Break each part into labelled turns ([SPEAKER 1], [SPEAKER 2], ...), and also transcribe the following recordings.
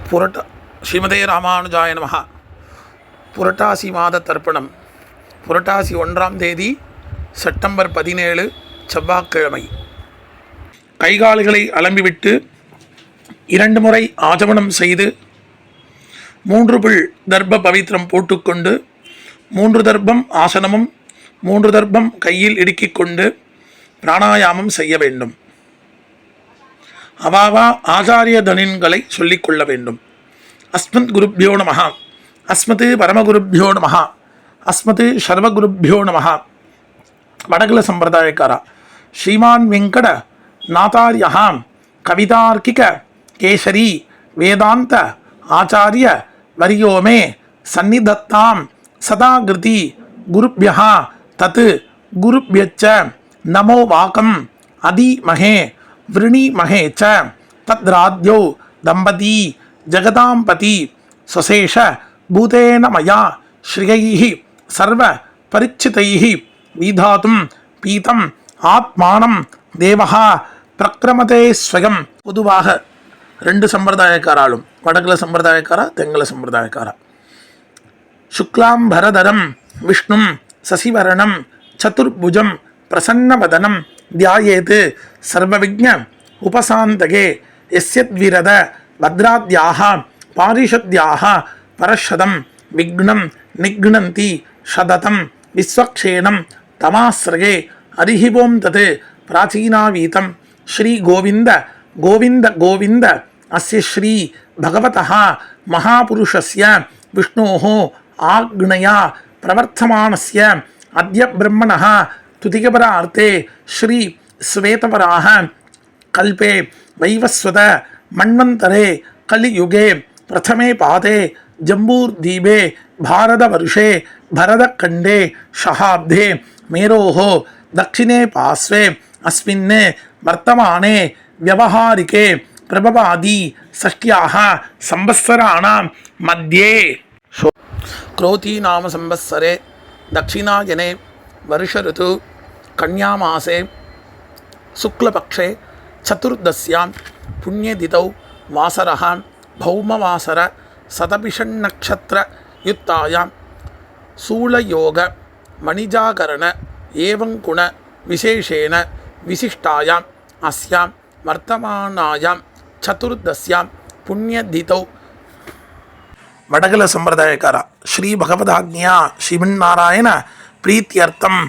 [SPEAKER 1] ஸ்ரீமதே ராமானுஜாய நமஹ. புரட்டாசி மாத தர்ப்பணம். புரட்டாசி 1ஆம் தேதி செப்டம்பர் 17 செவ்வாய்க்கிழமை. கைகால்களை அலம்பிவிட்டு 2 முறை ஆஜமனம் செய்து 3 பிள் தர்ப்ப பவித்திரம் போட்டுக்கொண்டு 3 தர்ப்பம் ஆசனமும் 3 தர்ப்பம் கையில் இடுக்கிக் கொண்டு பிராணாயாமம் செய்ய வேண்டும். அவாவா ஆச்சாரிய தனின்களை சொல்லிக்கொள்ள வேண்டும். அஸ்மத் குருப்யோ நமஹ, அஸ்மத் பரமகுருப்யோ நமஹ, அஸ்மத் சர்வகுருப்யோ நமஹ. வடகுல சம்பிரதாயக்கார ஸ்ரீமான் வெங்கட நாதார்யா கவிதார்க்கிக கேசரி வேதாந்த ஆச்சாரிய வரியோமே சந்நிதத்தாம் சதாகிருதி குருப்யா தத் குருப்யச்ச நமோ வாகம் அதிமஹே விருணிமஹே ச தத்ராத்யோ தம்பதி ஜகதாம்பதி ஸ்வசேஷ பூதேன மயா ஸ்ரீயைஹி சர்வ பரிச்சிதைஹி விதாதும் பீதம் ஆத்மானம் தேவஹா பிரக்ரமதே ஸ்வயம். பொதுவாக 2 சம்பிரதாயக்காராலும், வடகுல சம்பிரதாயக்காரா தெங்கல சம்பிரதாயக்காரா, சுக்லாம் பரதரம் விஷ்ணும் சசிவரணம் சதுர்புஜம் பிரசன்னவதனம் தியாயேத் சர்வவிக்ஞ உபசாந்தகே யஸ்யத்விரத பத்ராத்யாஹ பாரிஷத்யாஹ பரஷதம் விக்னம் நிக்னந்தி சததம் விஸ்வக்ஷேணம் தமாஸ்ரயே ஹரிஹி ஓம் தத் பிராச்சீனாவீதம் ஸ்ரீ கோவிந்த கோவிந்த கோவிந்த அஸ்ய ஸ்ரீ பகவதः மகாபுருஷஸ்ய விஷ்ணோः ஆக்ஞயா பிரவர்த்தமானஸ்ய அத்ய பிரம்மணः துதிகபரார்த்தே ஸ்ரீ ஸ்வேதபராः கல்பே வைவஸ்வத மன்வந்தரே கலியுகே பிரதமே பாதே ஜம்பூர்தீபே பாரதவர்ஷே பரதக்கண்டே ஷஹாப்தே மேரோः தக்ஷிணே பாஸ்வே அஸ்மின் வர்த்தமானே வியவஹாரிகே பிரபவாதி ஷஷ்ட்யாः சம்பத்சராணாம் மத்யே க்ரோதி நாம சம்பத்சரே தக்ஷிணாயனே வருஷ ऋतु கன்யாமாசே சுக்லபக்ஷே சதுர்தஸ்யாம் புண்ணியதிதௌ வாசரः பௌமவாசர சதபிஷன்னக்ஷத்ர யுக்தாயாம் சூலயோக மணிஜாகரண ஏவங்குண விசேஷேன விசிஷ்டாயாம் அஸ்யாம் வர்த்தமானாயாம் சதுர்தஸ்யாம் புண்ணியதிதௌ. வடகுல சம்பிரதாயக்கார ஸ்ரீ பகவதாக்ஞா ஸ்ரீமன்னாராயண பிரீத்தியர்த்தம்.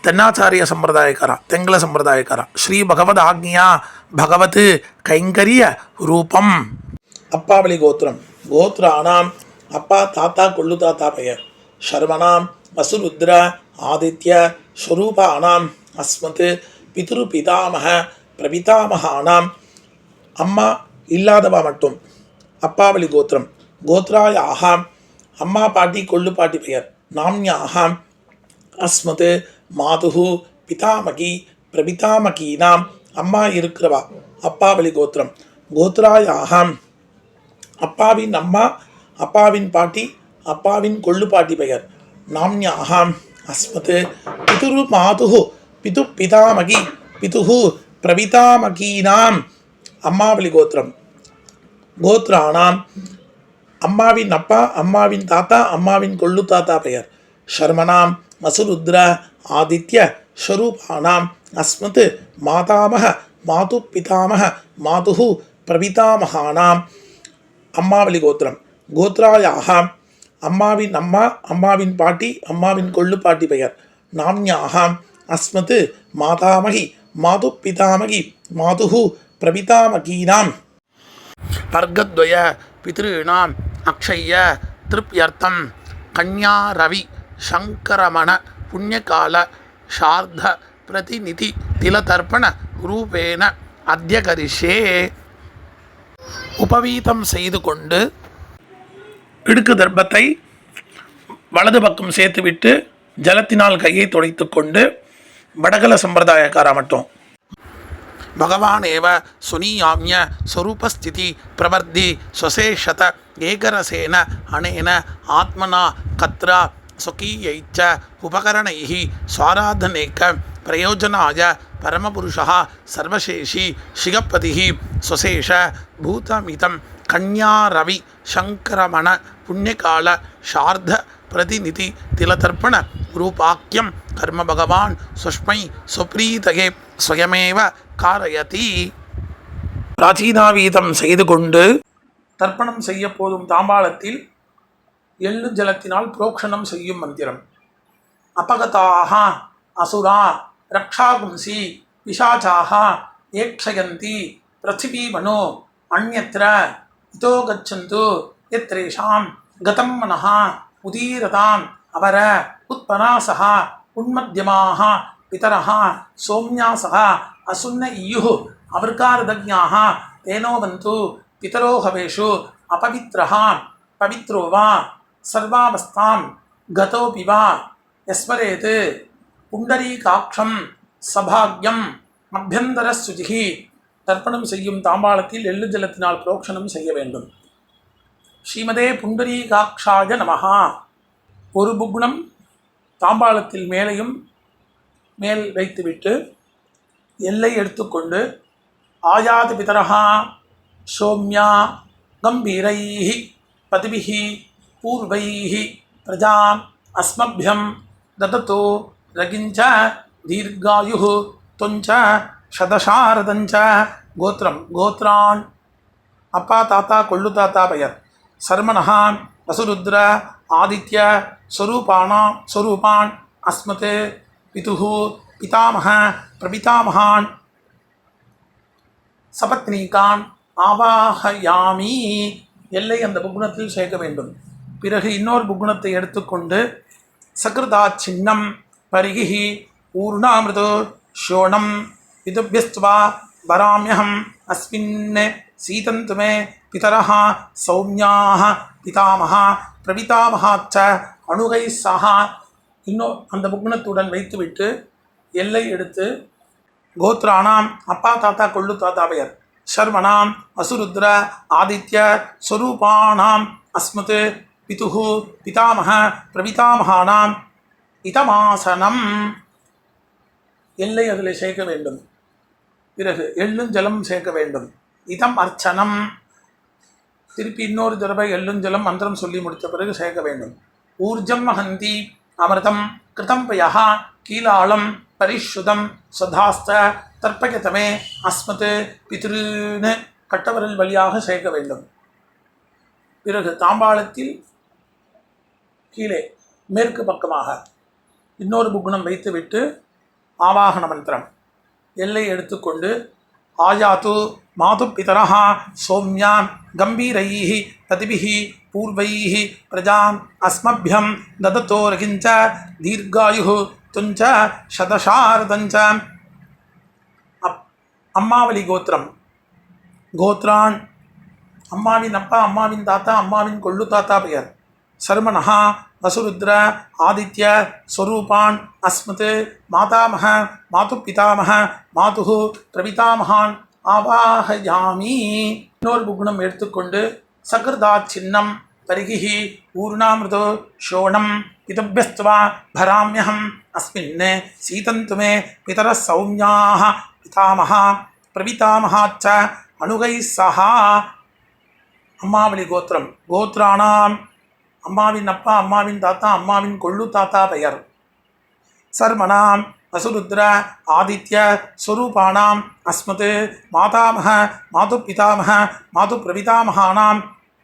[SPEAKER 1] தென்னாச்சாரிய சம்பிரதாயக்கார தெங்கல சம்பிரதாயக்கார ஸ்ரீ பகவதாக்ஞா பகவத் கைங்கரிய ரூபம். அப்பாவளி கோத்திரம். கோத்ராணாம் அப்பா தாத்தா கொள்ளு தாத்தா பெயர். சர்வனாம் வசுருத்ர ஆதித்ய ஸ்வரூபானாம் அஸ்மத் பிதுரு பிதாமக பிரபிதாமகானாம். அம்மா இல்லாதவா மட்டும். அப்பாவளி கோத்திரம். கோத்ராயாக அம்மா பாட்டி கொள்ளு பாட்டி பெயர். நாம்யாகம் அஸ்மத் மாதுஹு பிதாமகி பிரபிதாமகீனாம். அம்மா இருக்கிறவா அப்பாவளி கோத்திரம். கோத்ராயாக அப்பாவின் அம்மா அப்பாவின் பாட்டி அப்பாவின் கொள்ளு பாட்டி பெயர். நாம்யாகம் அஸ்மத் பிதுரு மாதுஹு பிது பிதாமகி பிதுஹு பிரபிதாமகீனாம். அம்மாவளி கோத்திரம். கோத்ராணாம் அம்மாவின் அப்பா அம்மாவின் தாத்தா அம்மாவின் கொள்ளு தாத்தா பெயர். சர்மனாம் வசுருத்ர ஆதித்ய ஸ்வரூபானாம் அஸ்மத் மாதாமக மாது பிதாமக மாதுஹு பிரபிதாமகானாம். அம்மாவளி கோத்திரம். கோத்ராயாக அம்மாவின் அம்மா அம்மாவின் பாட்டி அம்மாவின் கொள்ளு பாட்டி பெயர். நாம்யாக அஸ்மத் மாதாமகி மாது பிதாமகி மாதுஹு பிரபிதாமகீனாம். வர்க்கத்வய பித்ருணாம் அக்ஷய திருப்யர்த்தம் கன்யா ரவி சங்கரமண புண்ணியகால சார்த பிரதிநிதி திலதர்ப்பண ரூபேன அத்தியகரிஷே. உபவீதம் செய்து கொண்டு இடுக்கு தர்ப்பத்தை வலது பக்கம் சேர்த்துவிட்டு ஜலத்தினால் கையை துடைத்து கொண்டு வடகல சம்பிரதாயக்காரா மட்டும். பகவான் ஏவ சுனியாமிய ஸ்வரூபஸ்திதி பிரவர்த்தி ஸ்வசேஷத ஏகரசேன அனேன ஆத்மனா கத்ரா स्वकीयैश्च उपकरणैः स्वाराधनेक प्रयोजनाय परमपुरुषः सर्वशेषी शिगपतिः स्वशेष भूतमितं கன்யா ரவி சங்கரமண புண்ணியகால சார்த பிரதிநிதி திலதர்ப்பண ரூபாக்கியம் கர்ம பகவான் சுஷ்மை சுப்ரீதகே ஸ்வயமேவ காரயதி. பிராச்சீனாவீதம் செய்து கொண்டு தர்ப்பணம் செய்ய போதும் தாம்பாளத்தில் எள்ளு ஜலத்தினால் புரோக்ஷணம் செய்யும் மந்திரம். அபகதாக அசுரா ரக்ஷாகும்சி பிசாச்சாக ஏக்ஷயந்தி பிருத்திவீமனோ அந்யத்ர இதோ கச்சந்து யத்ரேஷாம் கதம் மனஹ உதீரதாம் அவர உத்பராசஹ உன்மத்யமாஹ பிதரஹ சோம்யாசஹ அசுன்ன இயுः அவர்காரதஜ்ஞாஹ தேனோவந்து பிதரோ ஹவேஷு அபவித்ரஹ பவித்ரோ வா சர்வாவஸ்தாம் கதோபி வா யஸ்மரேத் புண்டரீகாட்சம் சபாக்யம் அபியந்தரசுஜிஹி. தர்ப்பணம் செய்யும் தாம்பாளத்தில் எள்ளு ஜலத்தினால் புரோக்ஷணம் செய்ய வேண்டும். ஸ்ரீமதே புண்டரீகாட்சாய நமஹா. ஒரு புக்னம் தாம்பாளத்தில் மேலையும் மேல் வைத்துவிட்டு எல்லை எடுத்துக்கொண்டு ஆயாது பிதரஹா சோம்யா கம்பீரைஹி பதிபிஹி பூர்வைஹி பிரஜாம் அஸ்மப்யம் தததோ ரகிஞ்ச தீர்காயுஹு தொஞ்ச சதசாரதஞ்ச. கோத்திரம் கோத்ரான் அப்பா தாத்தா கொள்ளு தாத்தா பெயர். சர்மணஹா வசுருத்ர ஆதித்ய ஸ்வரூபான் அஸ்மத் பிதுஹு பிதாமஹ பிரபிதாமகான் சபத்னீகான் ஆவாஹயாமி. எல்லை அந்த புக்குணத்தில் சேர்க்க வேண்டும். பிறகு இன்னொரு புக்குணத்தை எடுத்துக்கொண்டு சக்ருதா சின்னம் பரிகி ஊர்ணாமிருதோ ஷோணம் விதுபியஸ்துவா வராமியகம் அஸ்மின் சீதந்து மே பிதரஹ சௌமியாஹ பிதாமஹ பிரபிதாமஹாச்ச அணுகை சஹா. இன்னும் அந்த புக்குணத்துடன் வைத்துவிட்டு எல்லை எடுத்து கோத்ரானாம் அப்பா தாத்தா கொள்ளு தாத்தா பெயர். சர்வணாம் வசுருத்ர ஆதித்ய ஸ்வரூபானாம் அஸ்மத் பிதுஹு பிதாமஹ பிரபிதாமகானாம் இதமாசனம். எல்லை அதில் சேர்க்க வேண்டும். பிறகு எள்ளும் ஜலம் சேர்க்க வேண்டும். இதம் அர்ச்சனம். திருப்பி இன்னொரு தடவை எள்ளும் ஜலம் மந்திரம் சொல்லி முடித்த பிறகு சேர்க்க வேண்டும். ஊர்ஜம் மகந்தி அமிர்தம் கிருதம் பயா கீலாளம் பரிஷுதம் சதாஸ்த தர்ப்பகதமே அஸ்மத் பித்ருன்னு கட்டவரல் வழியாக சேர்க்க வேண்டும். பிறகு தாம்பாளத்தில் கீழே மேற்கு பக்கமாக இன்னொரு புக்குணம் வைத்துவிட்டு ஆவாகன மந்திரம் எல்லை எடுத்துக்கொண்டு ஆயாது மாது பிதரஹ சோம்யாம் கம்பீரைஹி பதிபிஹி பூர்வைஹி பிரஜாம் அஸ்மப்யம் தததோ ரகிஞ்ச தீர்காயுஹு துஞ்ச சதசாரதஞ்ச. அம்மாவளி கோத்திரம் கோத்ரான் அம்மாவின் அப்பா அம்மாவின் தாத்தா அம்மாவின் கொள்ளு தாத்தா பெயர். சர்மணஹா வசுருத்ர ஆதித்ய ஸ்வரூபான் அஸ்மத் மாதாமஹ மாது பிதாமஹ மாதுஹு பிரபிதாமகான் ஆவாஹயாமி. இன்னொரு புகுணம் எடுத்துக்கொண்டு சக்ருதா சின்னம் பரிகி ஊர்ணாமிருதோ ஷோணம் இதபியஸ்துவா பராமியகம் அஸ்மின் சீதந்து மே பிதர சௌமியாஹ பிதாமஹ பிரபிதாமஹாச்ச அணுகை சஹா. அம்மாவளி கோத்திரம் கோத்ரானாம் அம்மாவின் அப்பா அம்மாவின் தாத்தா அம்மாவின் கொள்ளு தாத்தா பெயர். சர்மணாம் வசுருத்ர ஆதித்ய ஸ்வரூபானாம் அஸ்மத் மாதாமஹ மாது பிதாமஹ மாது பிரபிதாமகானாம்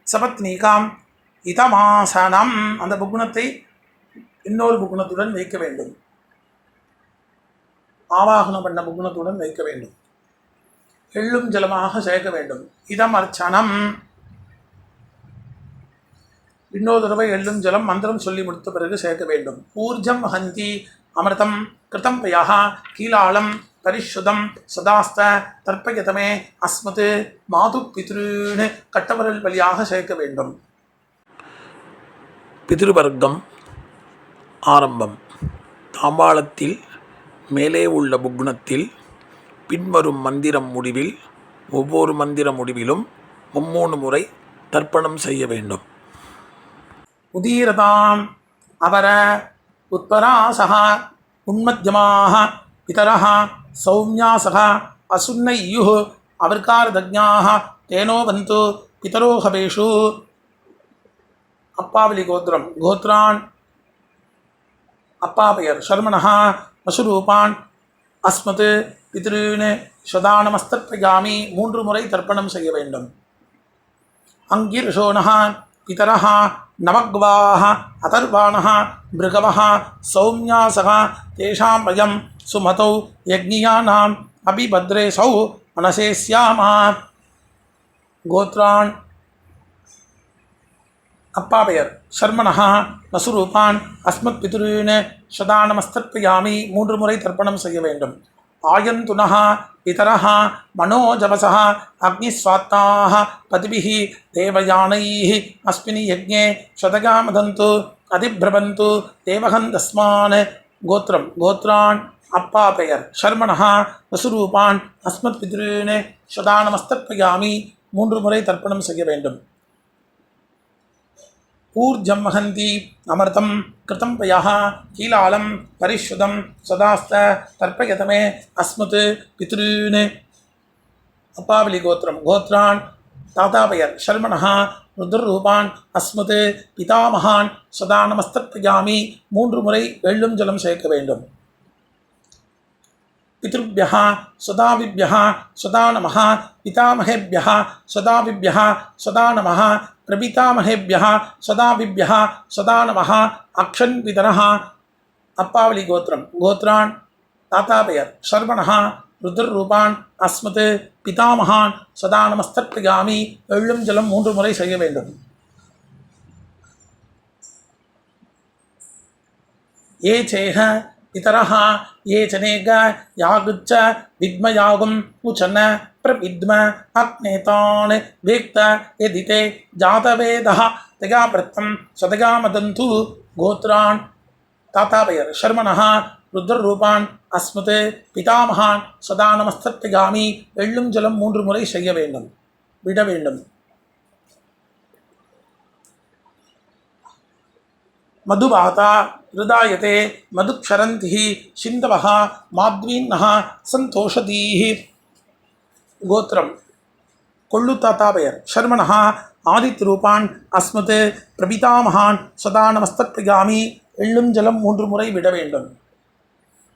[SPEAKER 1] சபத்னீகாம் இதமாசனம். அந்த புகுணத்தை இன்னொரு புகுணத்துடன் வைக்க வேண்டும். ஆவாகனம் பண்ண புகுணத்துடன் வைக்க வேண்டும். எள்ளும் ஜலமாக சேர்க்க வேண்டும். இதம் அர்ச்சனம். இன்னொரு தடவை எள்ளும் ஜலம் மந்திரம் சொல்லி முடித்த பிறகு சேர்க்க வேண்டும். ஊர்ஜம் ஹந்தி அமிர்தம் கிருதம் பயா கீலாளம் பரிஷுதம் சதாஸ்த தர்ப்பயதமே அஸ்மத் மாது பித்ருன்னு கட்டவரல் வழியாக சேர்க்க வேண்டும். பிதிருவர்க்கம் ஆரம்பம். தாம்பாளத்தில் மேலே உள்ள புக்னத்தில் பின்வரும் மந்திரம் முடிவில் ஒவ்வொரு மந்திர முடிவிலும் 3 முறை தர்ப்பணம் செய்ய வேண்டும். உதீரதாம் அவர உத்பராசஹ உன்மத்யமாஹ பிதரஹ சௌம்யாசஹ அசுன்ன இயுः அவர்காரதஜ்ஞாஹ தேனோ வந்து பிதரோ ஹவேஷு அப்பாவலி கோத்திரம் கோத்ரான் அப்பா பெயர் சர்மணா வசுரூபான் அஸ்மத் பித்ருன்னு சதானமஸ்தர்ப்பயாமி 3 முறை தர்ப்பணம் செய்ய வேண்டும். அங்கிர்ஷோணः பிதரः நவக்வாः அதர்வாணः மிருகவः சௌம்யாசः தேஷாம் வயம் சுமதௌ யக்ஞியானாம் அபிபத்ரேசௌ மனசே ஸ்யாமா. கோத்ரான் அப்பா பெயர் சர்மணः வசுரூபான் அஸ்மத் பித்ருன்னு சதானமஸ்தர்ப்பயாமி 3 முறை தர்ப்பணம் செய்ய வேண்டும். ஆயந்துனः பிதரः மனோஜவசः அக்னிஸ்வாத்தாः பதிபிः தேவயானைः அஸ்மினி யஜ்ஞே சதகாமதந்து அதிப்ரபந்து தேவகந்தஸ்மான். கோத்திரம் கோத்ரான் அப்பா பெயர் சர்மணः வசுரூபான் அஸ்மத் பித்ருன்னு சதானமஸ்தர்ப்பயாமி 3 முறை தர்ப்பணம் செய்ய வேண்டும். ஊர்ஜம் வஹந்தி அமிர்தம் கிருதம் பயः கீலாலம் பரிஷுதம் சதாஸ்த தர்ப்பயதமே அஸ்மத் பித்ருன்னு. அப்பாவலி கோத்திரம் கோத்ரான் தாத்தா பெயர் சர்மணः ருத்ரரூபான் அஸ்மத் பிதாமகான் சதானமஸ்தர்ப்பயாமி 3 முறை வெள்ளும் ஜலம் சேர்க்க வேண்டும். பித்ருभ्यः சதாவிभ्यः சதா நமः பிதாமகேभ्यः சதாவிभ्यः சதா நமः பிரபிதாமகேभ्यः சதாவிभ्यः சதா நமः அக்ஷன் பிதரः. அப்பாவலி கோத்திரம் கோத்ரான் தாத்தா பெயர் சர்வணः ருத்ரரூபான் அஸ்மத் பிதாமகான் சதானமஸ்தர்ப்பயாமி வெள்ளும் ஜலம் 3 முறை செய்ய வேண்டும். ஏ சேஹ பிதரः ये चनेग यागुच्च विद्मयागुं उचन प्रविद्म अग्नेतान् वेक्त यदिते जातवेदः तगाप्रत्तं सदगामदन्तु. गोत्रान् ताता பெயர் शर्मणः ருத்ரரூபான் அஸ்மத் பிதாமகான் சதானமஸ்தர்ப்பயாமி வெள்ளும் ஜலம் 3 முறை செய்ய வேண்டும் விட வேண்டும். மதுபாதா ஹிருதாயதே மதுக்ஷரந்திः சிந்தவः மாத்வீன்னः சந்தோஷதீः. கோத்திரம் கொள்ளு தாத்தா பெயர் சர்மணः ஆதித்யரூபான் அஸ்மத் பிரபிதாமகான் சதானமஸ்தர்ப்பயாமி வெள்ளும் ஜலம் 3 முறை விட வேண்டும்.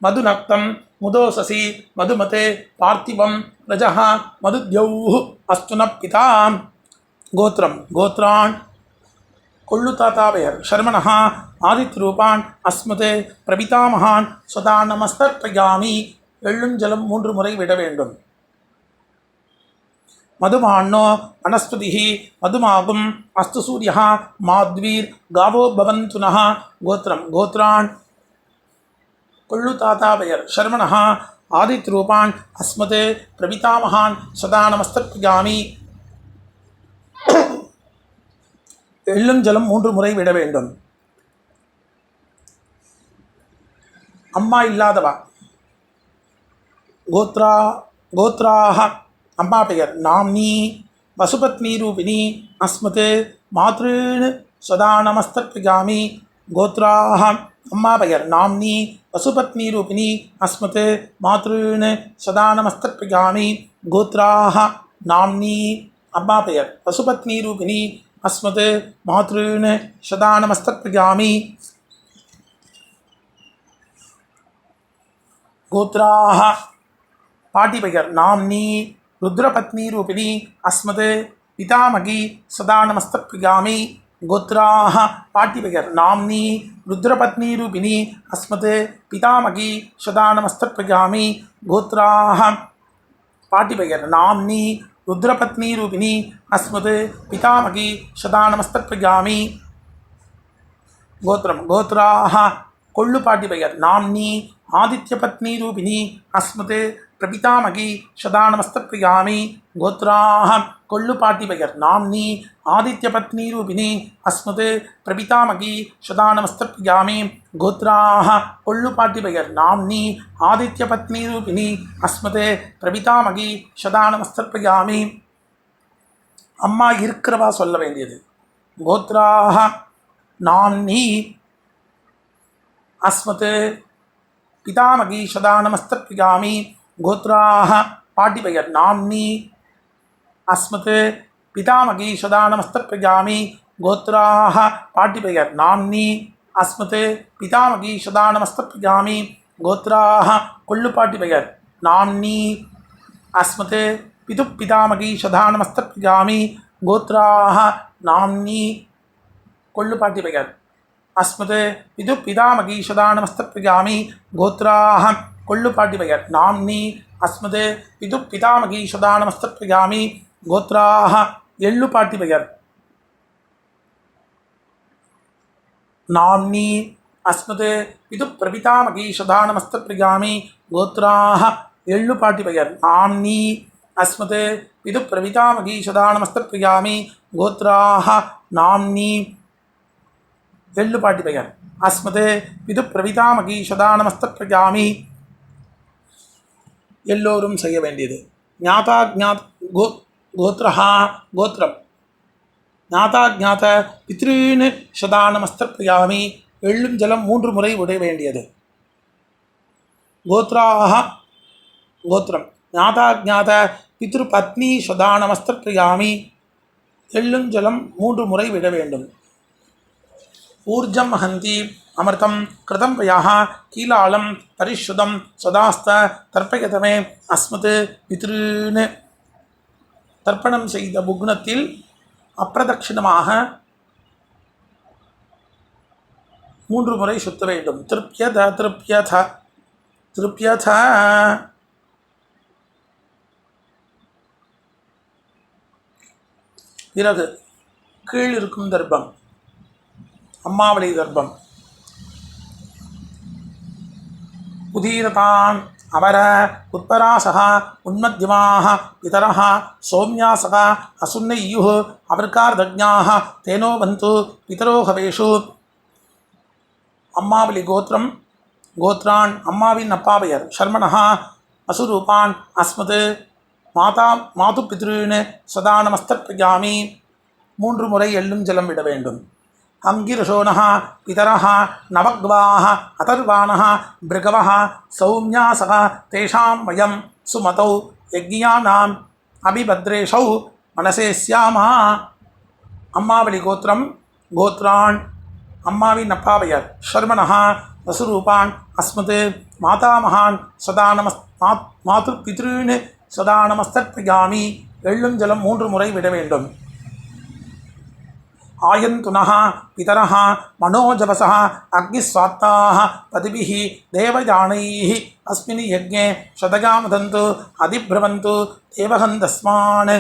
[SPEAKER 1] மதுநக்தம் முதோசசி மதுமதே பார்த்திவம் ரஜः மதுத்யௌः அஸ்துன பிதா. கோத்திரம் கோத்ரான் கொள்ளு தாத்தா பெயர் சர்மணः ஆதித்யரூபான் அஸ்மத் பிரபிதாமகான் சதானமஸ்தர்ப்பயாமி வெள்ளும் ஜலம் 3 முறை விட வேண்டும். மதுமாண்ணோ வனஸ்பதிः மதுமாகும் அஸ்து சூரியः மாத்வீர் காவோ பவந்துனः. கோத்திரம் கோத்ரான் கொள்ளு தாத்தா பெயர் சர்மணः ஆதித்யரூபான் அஸ்மத் பிரபிதாமகான் சதானமஸ்தர்ப்பயாமி வெள்ளும் ஜலம் 3 முறை விட வேண்டும். அம்மா இல்லாதவா கோத்ராः அம்மா பெயர் நாம்னி வசுபத்னி ரூபிணி அஸ்மத் மாத்ருன் சதானமஸ்தர்ப்பயாமி. கோத்ராः அம்மா பெயர் நாம்னி வசுபத்னி ரூபிணி அஸ்மத் மாத்ருன் சதானமஸ்தர்ப்பயாமி. கோத்ராः நாம்னி அம்மா பெயர் வசுபத்னி ரூபிணி அஸ்மத் மாத்ருன் சதானமஸ்தர்ப்பயாமி. கோத்ராः பாட்டி பெயர் நாம்னி ருத்ரபத்னி ரூபிணி அஸ்மத் பிதாமகி சதானமஸ்தர்ப்பயாமி. கோத்ராः பாட்டி பெயர் நாம்னி ருத்ரபத்னி ரூபிணி அஸ்மத் பிதாமகி சதானமஸ்தர்ப்பயாமி. கோத்ராः பாட்டி பெயர் நாம்னி ருத்ரபத்னி ரூபிணி அஸ்மத் பிதாமகி சதானமஸ்தர்ப்பயாமி. கோத்திரம் கோத்ராः கொள்ளு பாட்டி பெயர் நாம்னி ஆதித்யபத்னி ரூபிணி அஸ்மத் பிரபிதாமகி சதானமஸ்தர்ப்பயாமி. கோத்ராः கொள்ளு பாட்டி பெயர் நாம்னி ஆதித்யபத்னி ரூபிணி அஸ்மத் பிரபிதாமகி சதானமஸ்தர்ப்பயாமி. கோத்ராः கொள்ளு பாட்டி பெயர் நாம்னி ஆதித்யபத்னி ரூபிணி அஸ்மத் பிரபிதாமகி சதானமஸ்தர்ப்பயாமி. அம்மா இருக்கிறவா சொல்ல வேண்டியது. கோத்ராः நாம்னி அஸ்மத் பிதாமகி சதானமஸ்தர்ப்பயாமி. கோத்ராः பாட்டி பெயர் நாம்னி அஸ்மத் பிதாமகி சதா நமஸ்தப்பிரஜாமி கோத்ராஹ பாட்டி பெயர் நாம்னி அஸ்மத் பிதாமகி சதா நமஸ்தப்பிரஜாமி கோத்ராஹ கொள்ளு பாட்டி பெயர் நாம்னி அஸ்மத் பிது பிதாமகி சதா நமஸ்தப்பிரஜாமி கோத்ராஹ நாம்னி கொள்ளு பாட்டி பெயர் அஸ்மத் பிது பிதாமகி சதா நமஸ்தப்பிரஜாமி கோத்ராஹ கொள்ளு பாட்டி பெயர் நாம்னி அஸ்மத் பிது பிதாமகி சதா நமஸ்தப்பிரஜாமி கோத்ராஹ எள்ளு பாட்டி பெயர் நாம்னி அஸ்மத் பிது பிரபிதாமகி சதா நமஸ்தப்பிரஜாமி கோத்ராஹ எள்ளு பாட்டி பெயர் நாம்னி அஸ்மத் பிது பிரபிதாமகி சதா நமஸ்தப்பிரஜாமி கோத்ராஹ நாம்னி எள்ளு பாட்டி பெயர் அஸ்மத் பிது பிரபிதாமகி சதா நமஸ்தப்பிரஜாமி எல்லோரும் செய்ய வேண்டியது ஞாதா ஜாத் கோத்ரஹா கோத்ரம் ஞாதா ஜாத பித்ருன்னு சதா நமஸ்தப்பிரஜாமி எள்ளும் ஜலம் 3 முறை விட வேண்டியது கோத்ராஹ கோத்ரம் ஞாதா ஜாத பித்ரு பத்னி சதா நமஸ்தப்பிரஜாமி எள்ளும் ஜலம் 3 முறை விட வேண்டும் ஊர்ஜம் ஹந்தி அமிர்தம் கிருதம் பயாஹ கீலாலம் பரிஷுதம் சதாஸ்த தர்ப்பயதமே அஸ்மத் பித்ருன்னு தர்ப்பணம் செய்த புக்னத்தில் அப்பிரதட்சிணமாக 3 முறை சுத்த வேண்டும் திருப்யத திருப்யத திருப்யத பிறகு கீழ் இருக்கும் தர்ப்பம் அம்மாவளி தர்ப்பம் உதீரதான் அவர உத்பராசக உன்மத்யமாக பிதரः சௌம்யாசக அசுன்னையுः அபர்கார்தஜ்ஞாः தேனோ பந்து பிதரோ ஹவேஷு அம்மாவளி கோத்திரம் கோத்ரான் அம்மாவின் அப்பா பெயர் சர்மணः அசுரூபான் அஸ்மத் மாது பித்ருன்னு சதா நமஸ்தப்பிரஜாமி 3 முறை எள்ளும் ஜலம் விட வேண்டும் அங்கிரசோனः பிதரः நவக்வாः அதர்வாணः பிருகவः சௌம்யாசக தேஷாம் வயம் சுமதௌ யஜ்ஞானாம் அபிபத்ரேஷௌ மனசே ஸ்யாமா அம்மாவளி கோத்திரம் கோத்ரான் அம்மாவின் அப்பா பெயர் சர்மணः வசுரூபான் அஸ்மத் மாதாமகான் சதா மாது பித்ருன்னு சதா நமஸ்தப்பிரஜாமி எள்ளும் ஜலம் 3 முறை விட வேண்டும் ஆயந்துனः பிதரः மனோஜபசः அக்னிஸ்வாத்தாः பதிபிः தேவயானைः அஸ்மின் யஜ்ஞே சதகாமதந்து அதிப்ரவந்து தேவகந்தஸ்மான்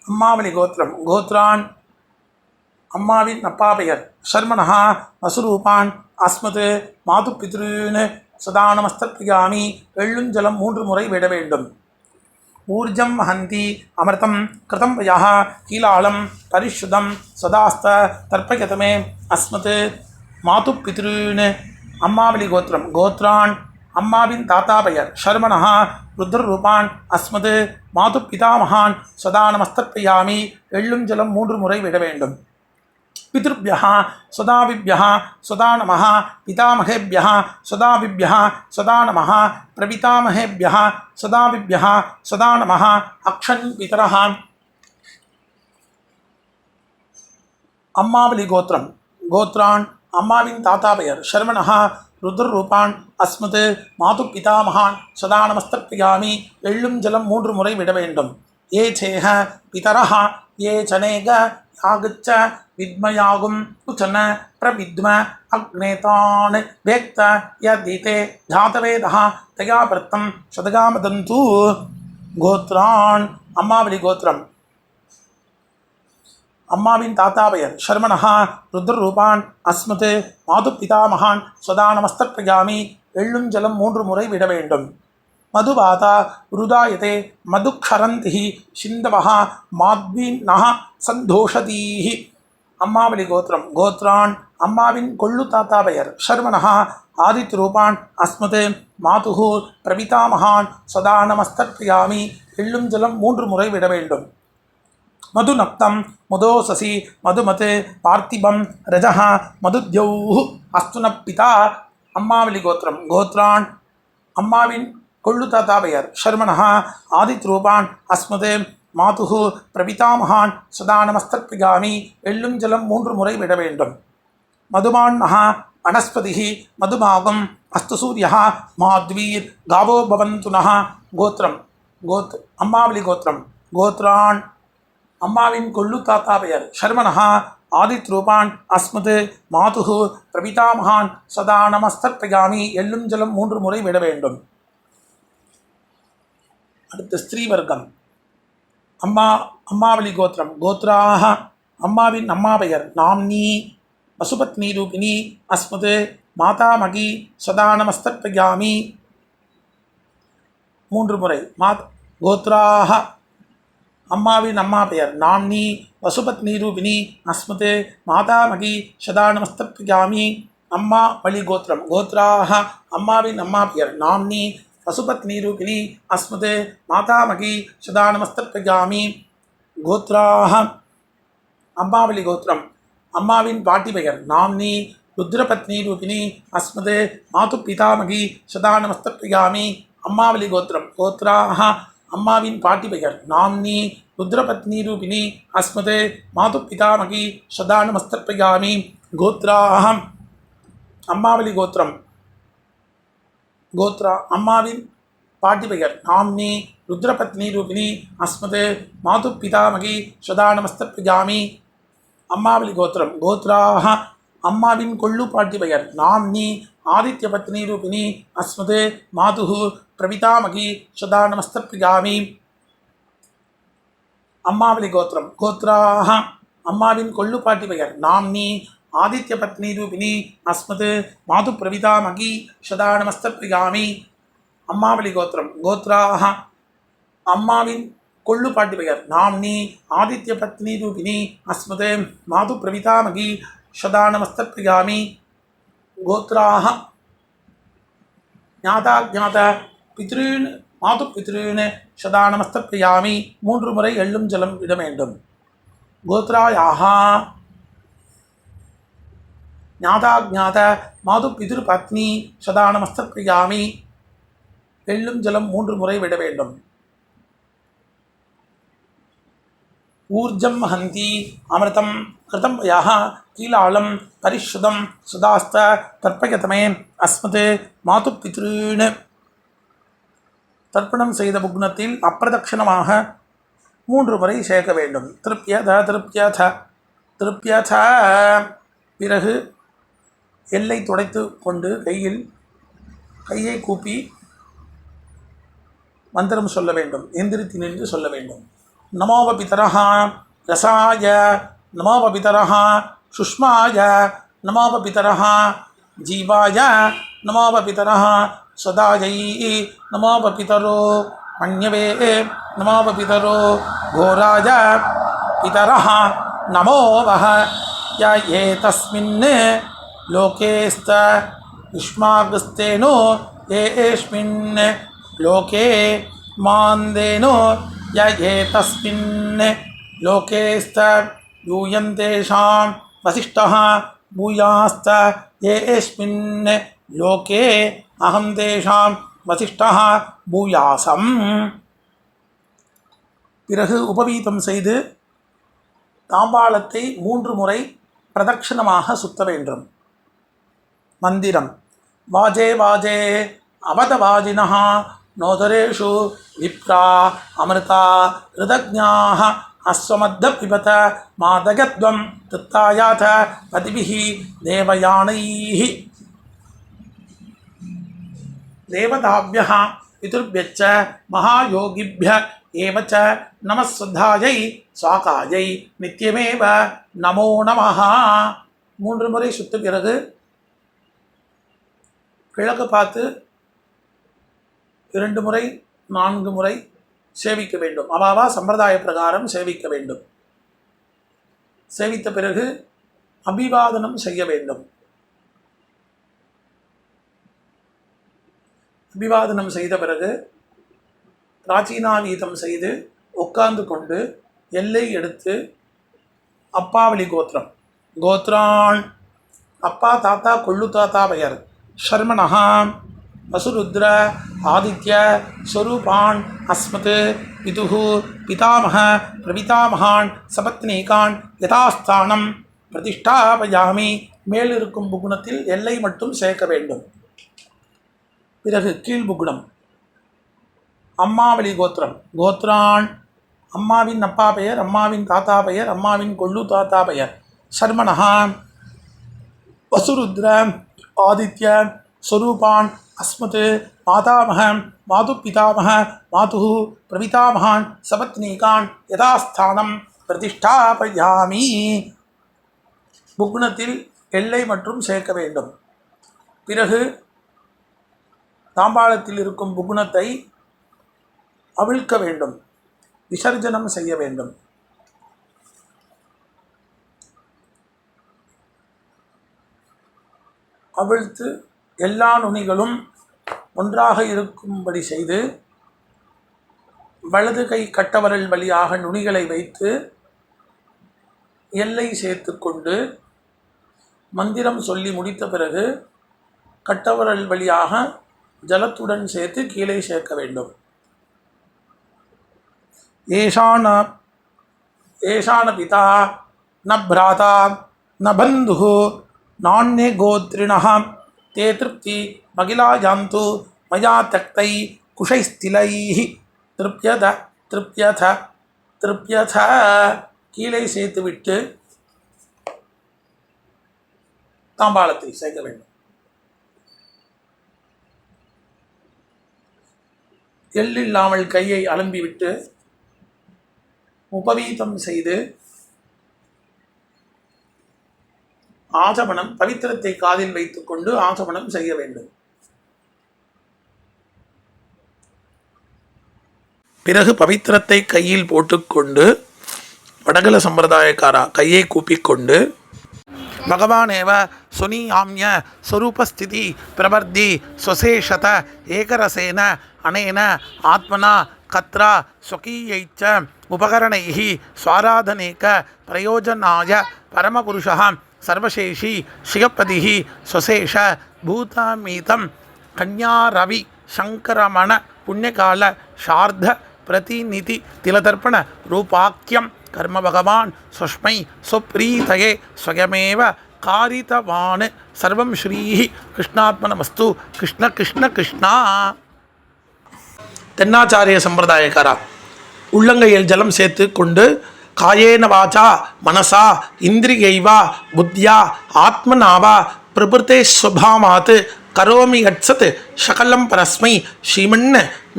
[SPEAKER 1] அம்மாவளி கோத்திரம் கோத்ரான் அம்மாவின் அப்பா பெயர் சர்மணः வசுரூபான் அஸ்மத் மாது பித்ருன்னு சதா நமஸ்தப்பிரஜாமி எள்ளும் ஜலம் 3 முறை விட வேண்டும் ஊர்ஜம் ஹந்தி அமிர்தம் கிருதம் பயாஹ கீலாலம் பரிஷுதம் சதாஸ்த தர்ப்பயதமே அஸ்மத் மாது பித்ருன்னு அம்மாவளி கோத்திரம் கோத்ரான் அம்மாவின் தாத்தா பெயர் சர்மணः ருத்ரரூபான் அஸ்மத் மாது பிதாமகான் சதா நமஸ்தப்பிரஜாமி எள்ளும் ஜலம் 3 முறை விட வேண்டும் பித்ருभ्यः சதாவிभ्यः சதா நமः பிதாமகேभ्यः சதாவிभ्यः சதா நமः பிரபிதாமகேभ्यः சதாவிभ्यः சதா நமः அக்ஷன் பிதரः அம்மாவளி கோத்திரம் கோத்ரான் அம்மாவின் தாத்தா பெயர் சர்மணः ருத்ரரூபான் அஸ்மத் மாது பிதாமகான் சதா நமஸ்தப்பிரஜாமி எள்ளும் ஜலம் 3 முறை விட வேண்டும் ஏ சேஹ பிதரः ஏ சனேக யாகச்ச வித்மயாகும் உச்சன பிரவித்ம அக்னேதான் வேக்த யதீதே ஜாதவேதः தயா விரத்தம் சதகாமதந்து கோத்ரான் அம்மாவளி கோத்திரம் அம்மாவின் தாத்தா பெயர் சர்மணः ருத்ரரூபான் அஸ்மத் மாது பிதாமகான் சதா நமஸ்தப்பிரஜாமி எள்ளும் ஜலம் 3 முறை விட வேண்டும் மதுபாதா ருதாயதே மதுக்ஷரந்தி சிந்தவः மாத்வீன்னः சந்தோஷதீஹி அம்மாவளி கோத்திரம் கோத்ரான் அம்மாவின் கொள்ளு தாத்தா பெயர் சர்மணः ஆதித்யரூபான் அஸ்மத் மாதுः பிரபிதாமகான் சதா நமஸ்தப்பிரஜாமி எள்ளும் ஜலம் 3 முறை விட வேண்டும் மதுநக்தம் மதோசசி மதுமத் பார்த்திபம் ரஜः மதுத்யௌः அஸ்துன பிதா அம்மாவளி கோத்திரம் கோத்ரான் அம்மாவின் கொள்ளு தாத்தா பெயர் சர்மணः ஆதித்யரூபான் அஸ்மத் மாதுகு பிரபிதாமகான் சதா நமஸ்தர்ப்பயாமி. எள்ளும் ஜலம் 3 முறை விட வேண்டும். மதுமான்னஹா வனஸ்பதிஹி மதுமாகும் அஸ்து சூர்யா மாத்வீர் காவோ பவந்துனஹ. கோத்திரம் அம்மாவளி கோத்திரம். கோத்ரான் அம்மாவின் கொள்ளு தாத்தா பெயர். ஷர்மனஹா ஆதித் ரூபான் அஸ்மது மாதுகு பிரபிதாமகான் சதா நமஸ்தர்ப்பயாமி. எள்ளும் ஜலம் 3 முறை விட வேண்டும். அடுத்து ஸ்திரீ வர்க்கம். அம்மாவளி கோத்திரம். கோத்ராக அம்மாவின் அம்மா பெயர். நாம்னி பசுபத்னி ரூபிணி அஸ்மது மாதாமகி சதா நமஸ்தர்ப்பயாமி. 3 முறை. கோத்ராக அம்மாவின் அம்மா பெயர். நாம்னி பசுபத்னி ரூபிணி அஸ்மது மாதாமகி சதா நமஸ்தர்ப்பயாமி. அம்மா வழி கோத்திரம். கோத்ராக அம்மாவின் அம்மா பெயர். நாம்னி பசுபத்னி ரூபிணி அஸ்மது மாதாமகி சதா நமஸ்தர்ப்பயாமி. கோத்ராக அம்மாவளி கோத்திரம். அம்மாவின் பாட்டி பெயர். நாம்னி ருத்ரபத்னி ரூபிணி அஸ்மது மாது பிதாமகி சதா நமஸ்தர்ப்பயாமி. அம்மாவளி கோத்திரம். கோத்ராக அம்மாவின் பாட்டி பெயர். நாம்னி ருத்ரபத்னி ரூபிணி அஸ்மது மாது பிதாமகி சதா நமஸ்தர்ப்பயாமி. கோத்ராக அம்மாவளி கோத்திரம். அம்மாவின் பாட்டி பெயர். நாம்னி ருத்ரபத்னி ரூபிணி அஸ்மது மாது பிதாமகி சதா நமஸ்தர்ப்பயாமி. அம்மாவளி கோத்திரம். கோத்ராக அம்மாவின் கொள்ளு பாட்டி பெயர். நாம்னி ஆதித்ய பத்னி ரூபிணி அஸ்மது மாதுகு பிரபிதாமகி சதா நமஸ்தர்ப்பயாமி. அம்மாவளி கோத்திரம். கோத்ராக அம்மாவின் கொள்ளு பாட்டி பெயர். நாம்னி ஆதித்ய பத்னி ரூபிணி அஸ்மது மாது பிரபிதாமகி சதா நமஸ்தர்ப்பயாமி. அம்மாவளி கோத்திரம். கோத்ராக அம்மாவின் கொள்ளு பாட்டி பெயர். நாம்னி ஆதித்ய பத்னி ரூபிணி அஸ்மது மாது பிரபிதாமகி சதா நமஸ்தர்ப்பயாமி. கோத்ராக ஞாதாஜாத பித்ருன் மாது பித்ருன் சதா நமஸ்தர்ப்பயாமி. 3 முறை எள்ளும் ஜலம் விட வேண்டும். கோத்ராயாக ஞாதாஜாத மாது பிதுர் பத்னி சதா நமஸ்தர்ப்பயாமி. எள்ளும் ஜலம் 3 முறை விட வேண்டும். ஊர்ஜம் ஹந்தி அமிர்தம் கிருதம் யஹ கீலாளம் பரிஷுதம் சுதாஸ்த தர்ப்பயதமே அஸ்மது மாது பித்ருன். தர்ப்பணம் செய்த புக்னத்தில் அப்பிரதட்சணமாக 3 முறை சேர்க்க வேண்டும். திருப்யத திருப்யத திருப்யத. பிறகு எல்லை துடைத்து கொண்டு கையை கூப்பி மந்திரம் சொல்ல வேண்டும். எந்திரித்து நின்று சொல்ல வேண்டும். நமோவ பிதரஹ ரசாய நமோவ பிதரஹ சுஷ்மாய நமோவ பிதரஹ ஜீவாய நமோவ பிதரஹ சதாயை நமோவ பிதரோ மன்யவே நமோவ பிதரோ கோராய பிதரஹ நமோவஹ ய ஏதஸ்மின் லோகேஸ்த யுஷ்மாகஸ்தேனோ ஏஸ்மின் லோகே மாந்தேனோ ய ஏதஸ்மின் லோகேஸ்த யூயந்தேஷாம் வசிஷ்டः பூயாஸ்த ஏஸ்மின் லோகே அகம் தேஷாம் வசிஷ்டः பூயாசம். பிறகு உபவீதம் செய்து தாம்பாளத்தை 3 முறை பிரதட்சணமாக சுத்த வேண்டும். மந்திரம். வாஜே வாஜே அவதவாஜினः நோதரேஷு விப்ரா அமிர்தா ரிதஜ்ஞாः அஸ்வமத்த பிபத மாதகத்வம் திருத்தாயாத பதிபிஹி தேவயானைः. தேவதாभ्यः பிதுர்भ्यश्च மகாயோகிभ्य ஏவ ச நமஸ்வத்தாயை ஸ்வாகாயை நித்யமேவ நமோ நமஹ. 3 முறை சுத்த பிறகு கிழக்கு பார்த்து 2 முறை 4 முறை சேவிக்க வேண்டும். அவாவா சம்பிரதாய பிரகாரம் சேவிக்க வேண்டும். சேவித்த பிறகு அபிவாதனம் செய்ய வேண்டும். அபிவாதனம் செய்த பிறகு பிராச்சீனாவீதம் செய்து உட்கார்ந்து கொண்டு எல்லை எடுத்து அப்பாவளி கோத்திரம். கோத்ரான் அப்பா தாத்தா கொள்ளு தாத்தா பெயர். ஷர்மனஹா வசுருத்ர ஆதித்ய ஸ்வரூபான் அஸ்மத் பிதுः பிதாமக பிரபிதாமகான் சபத்னீகான் யதாஸ்தானம் பிரதிஷ்டாபயாமி. மேலிருக்கும் புகுணத்தில் எல்லை மட்டும் சேர்க்க வேண்டும். பிறகு கீழ்புகுணம் அம்மாவளி கோத்திரம். கோத்ரான் அம்மாவின் அப்பா பெயர், அம்மாவின் தாத்தா பெயர், அம்மாவின் கொள்ளு தாத்தா பெயர். சர்மணஹா வசுருத்ர ஆதித்ய ஸ்வரூபான் அஸ்மத் மாதாமக மாது பிதாமக மாது பிரபிதாமகான் சபத்னீகான் யதாஸ்தானம் பிரதிஷ்டாபயாமி. புக்னத்தில் எல்லை மற்றும் சேர்க்க வேண்டும். பிறகு தாம்பாளத்தில் இருக்கும் புகுணத்தை அவிழ்க்க வேண்டும், விசர்ஜனம் செய்ய வேண்டும். அவிழ்த்து எல்லா நுனிகளும் ஒன்றாக இருக்கும்படி செய்து வலது கை கட்டவரல் வழியாக நுனிகளை வைத்து எல்லை சேர்த்து கொண்டு மந்திரம் சொல்லி முடித்த பிறகு கட்டவரல் வழியாக ஜலத்துடன் சேர்த்து கீழே சேர்க்க வேண்டும். ஏஷான பிதா ந பிராதா ந பந்துः நான்யே கோத்ரிணः தே திருப்தி மகிழா ஜாந்து மயா தக்தை குஷைஸ்திலைः திருப்யத திருப்யத திருப்யத. கீழே சேர்த்துவிட்டு தாம்பாளத்தை சேர்க்க வேண்டும். எள்ளில்லாமல் கையை அலம்பிவிட்டு உபவீதம் செய்து ஆசமனம் பவித்திரத்தை காதில் வைத்துக்கொண்டு ஆசமனம் செய்ய வேண்டும். பிறகு பவித்திரத்தை கையில் போட்டுக்கொண்டு வடகல சம்பிரதாயக்காரா கையை கூப்பிக்கொண்டு பகவானேவ சுனியாம்ய ஸ்வரூபஸ்திதி பிரவர்த்தி ஸ்வசேஷத ஏகரசேன அனேன ஆத்மனா கத்ரா ஸ்வகீயைச்ச உபகரணைஹி ஸ்வாராதனேக பிரயோஜனாய பரமபுருஷः சர்வசேஷி ஸ்ரீயப்பதிஹி ஸ்வசேஷ பூதமீதம் கன்யாரவி சங்கரமண புண்ணியகால சார்த பிரதிநிதி திலதர்ப்பண ரூபாக்கியம் கர்ம பகவான் ஸ்வஸ்மை ஸ்வப்ரீதயே ஸ்வயமேவ காரிதவான் சர்வம் ஸ்ரீஹி கிருஷ்ணாத்மனமஸ்து. கிருஷ்ண கிருஷ்ண கிருஷ்ணா. தென்னாச்சாரிய சம்பிரதாயக்காரா உள்ளங்கையில் ஜலம் சேர்த்து கொண்டு காயேன வாச்சா மனசா இந்திரியைவா புத்தியா ஆத்மனாவா பிரபுத்தே ஸ்வபாவாத் கரோமி யத்சத் சகலம் பரஸ்மை ஸ்ரீமன்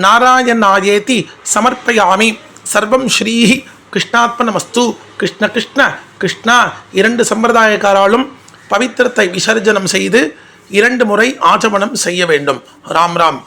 [SPEAKER 1] நாராயணாயேதி சமர்ப்பயாமி. சர்வம் ஸ்ரீஹி கிருஷ்ணாத்மனமஸ்து. கிருஷ்ண கிருஷ்ண கிருஷ்ணா. இரண்டு சம்பிரதாயக்காராலும் பவித்திரத்தை விசர்ஜனம் செய்து 2 முறை ஆச்சமனம் செய்ய வேண்டும். ராம் ராம்.